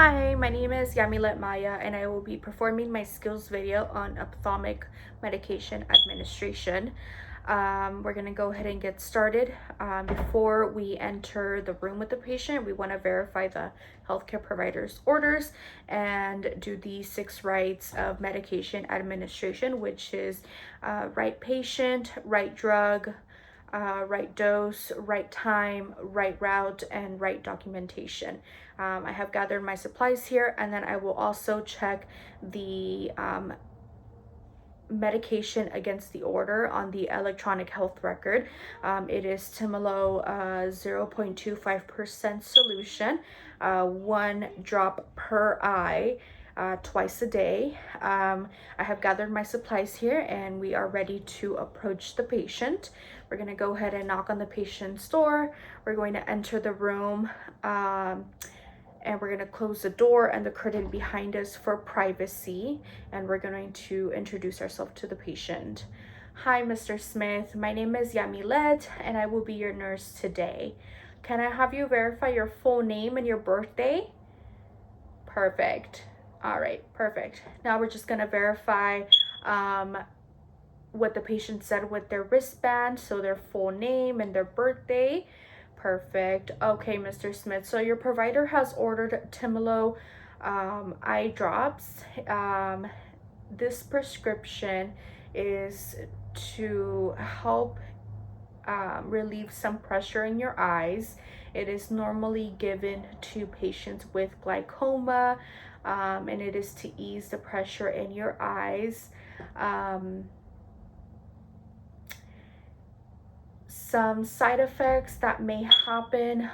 Hi, my name is Yamilet Maya and I will be performing my skills video on ophthalmic medication administration. We're going to go ahead and get started. Before we enter the room with the patient, we want to verify the healthcare provider's orders and do the 6 rights of medication administration, which is right patient, right drug, right dose, right time, right route, and right documentation. I have gathered my supplies here, and then I will also check the medication against the order on the electronic health record. It is Timolo 0.25% solution, 1 drop per eye. Twice a day. I have gathered my supplies here and we are ready to approach the patient. We're going to go ahead and knock on the patient's door. We're going to enter the room and we're going to close the door and the curtain behind us for privacy, and we're going to introduce ourselves to the patient. Hi, Mr. Smith. My name is Yamilet and I will be your nurse today. Can I have you verify your full name and your birthday? Perfect. All right, perfect. Now we're just gonna verify what the patient said with their wristband, so their full name and their birthday. Perfect. Okay, Mr. Smith, so your provider has ordered Timolo eye drops. This prescription is to help relieve some pressure in your eyes. It is normally given to patients with glaucoma, and it is to ease the pressure in your eyes. Some side effects that may happen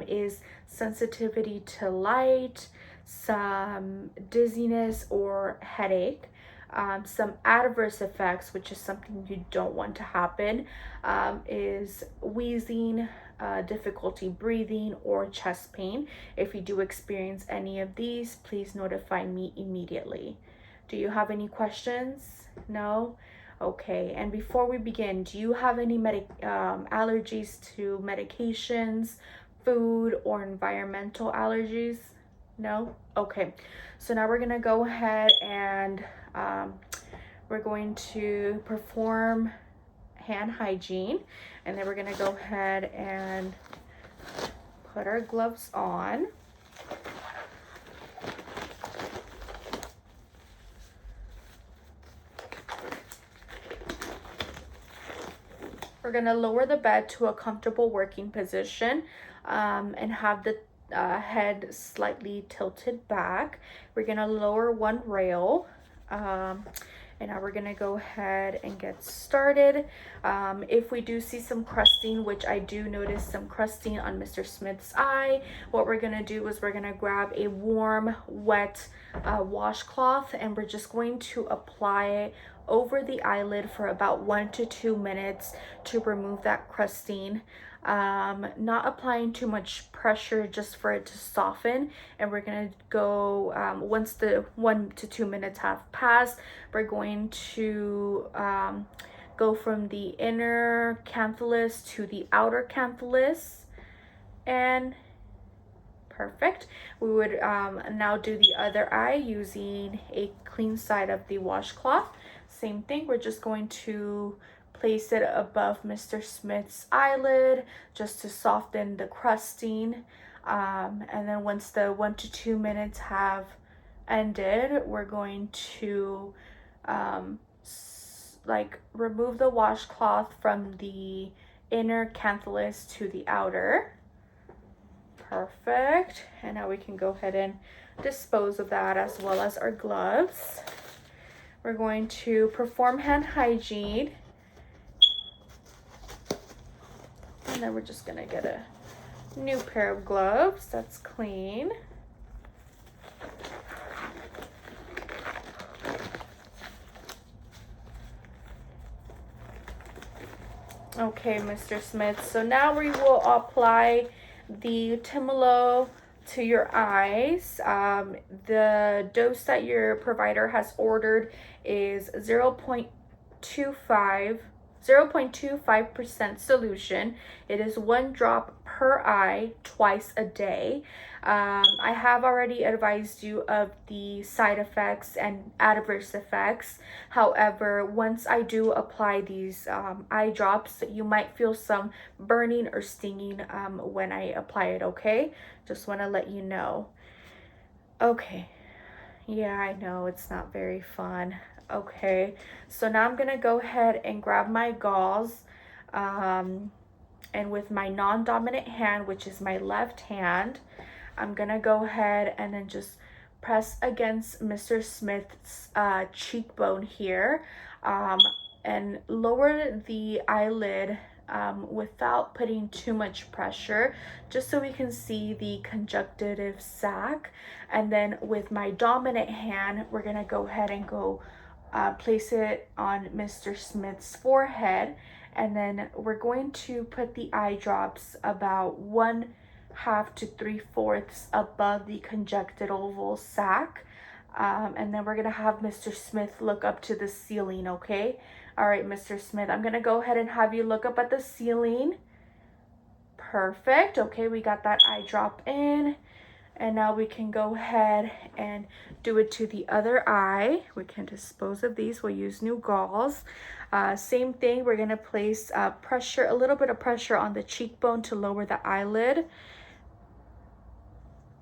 is sensitivity to light, some dizziness or headache. Some adverse effects, which is something you don't want to happen, is wheezing, difficulty breathing, or chest pain. If you do experience any of these, please notify me immediately. Do you have any questions? No? Okay, and before we begin, do you have any allergies to medications, food, or environmental allergies? No? Okay, so now we're gonna go ahead and we're going to perform hand hygiene, and then we're gonna go ahead and put our gloves on. We're gonna lower the bed to a comfortable working position and have the head slightly tilted back. We're gonna lower one rail. And now we're gonna go ahead and get started. If we do see some crusting, which I do notice some crusting on Mr. Smith's eye, what we're gonna do is we're gonna grab a warm, wet washcloth, and we're just going to apply it over the eyelid for about 1 to 2 minutes to remove that crusting. Not applying too much pressure, just for it to soften. And we're gonna go once the 1 to 2 minutes have passed, we're going to go from the inner canthallus to the outer canthallus, and perfect. We would now do the other eye using a clean side of the washcloth. Same thing, we're just going to place it above Mr. Smith's eyelid just to soften the crusting. And then once the 1 to 2 minutes have ended, we're going to remove the washcloth from the inner canthallus to the outer. Perfect. And now we can go ahead and dispose of that, as well as our gloves. We're going to perform hand hygiene. And then we're just gonna get a new pair of gloves that's clean. Okay, Mr. Smith, so now we will apply the Timolo to your eyes. The dose that your provider has ordered is 0.25% solution. It is 1 drop per eye twice a day. I have already advised you of the side effects and adverse effects. However, once I do apply these eye drops, you might feel some burning or stinging when I apply it, okay? Just want to let you know. Okay. Yeah, I know it's not very fun. Okay, so now I'm gonna go ahead and grab my gauze, and with my non-dominant hand, which is my left hand, I'm gonna go ahead and then just press against Mr. Smith's cheekbone here, and lower the eyelid without putting too much pressure, just so we can see the conjunctive sac. And then with my dominant hand, we're gonna go ahead and place it on Mr. Smith's forehead, and then we're going to put the eye drops about 1/2 to 3/4 above the conjunctival sac. And then we're gonna have Mr. Smith look up to the ceiling, okay? All right, Mr. Smith, I'm gonna go ahead and have you look up at the ceiling. Perfect. Okay, we got that eye drop in. And now we can go ahead and do it to the other eye. We can dispose of these. We'll use new gauze. Same thing, we're gonna place pressure, a little bit of pressure on the cheekbone to lower the eyelid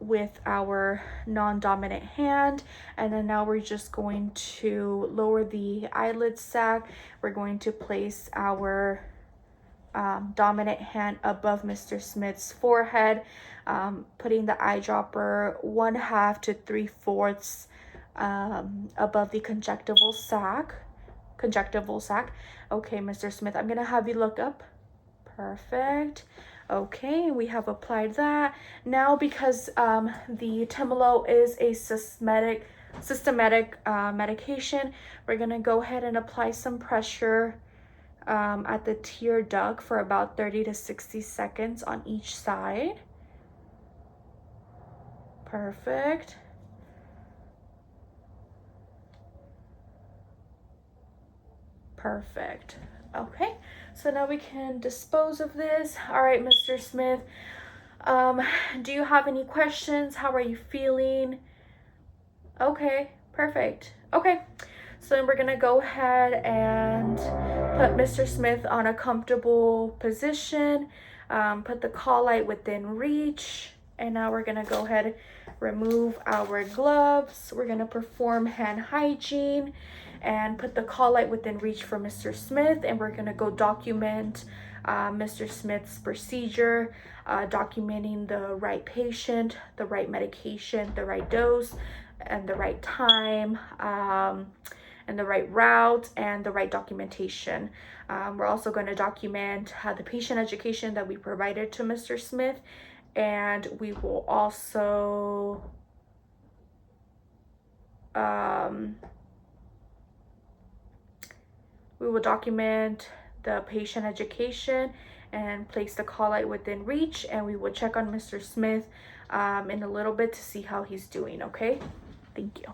with our non-dominant hand. And then now we're just going to lower the eyelid sac. We're going to place our dominant hand above Mr. Smith's forehead, putting the eyedropper 1/2 to 3/4 above the conjunctival sac. Okay, Mr. Smith, I'm gonna have you look up. Perfect. Okay, we have applied that. Now, because the Timolol is a systematic medication, we're gonna go ahead and apply some pressure at the tear duct for about 30 to 60 seconds on each side. Perfect. Perfect. Okay, so now we can dispose of this. All right, Mr. Smith, do you have any questions? How are you feeling? Okay, perfect. Okay, so then we're gonna go ahead and put Mr. Smith on a comfortable position, put the call light within reach, and now we're gonna go ahead, remove our gloves. We're gonna perform hand hygiene and put the call light within reach for Mr. Smith, and we're gonna go document Mr. Smith's procedure, documenting the right patient, the right medication, the right dose, and the right time, and the right route, and the right documentation. We're also going to document the patient education that we provided to Mr. Smith, and we will also document the patient education and place the call light within reach, and we will check on Mr. Smith in a little bit to see how he's doing, okay? Thank you.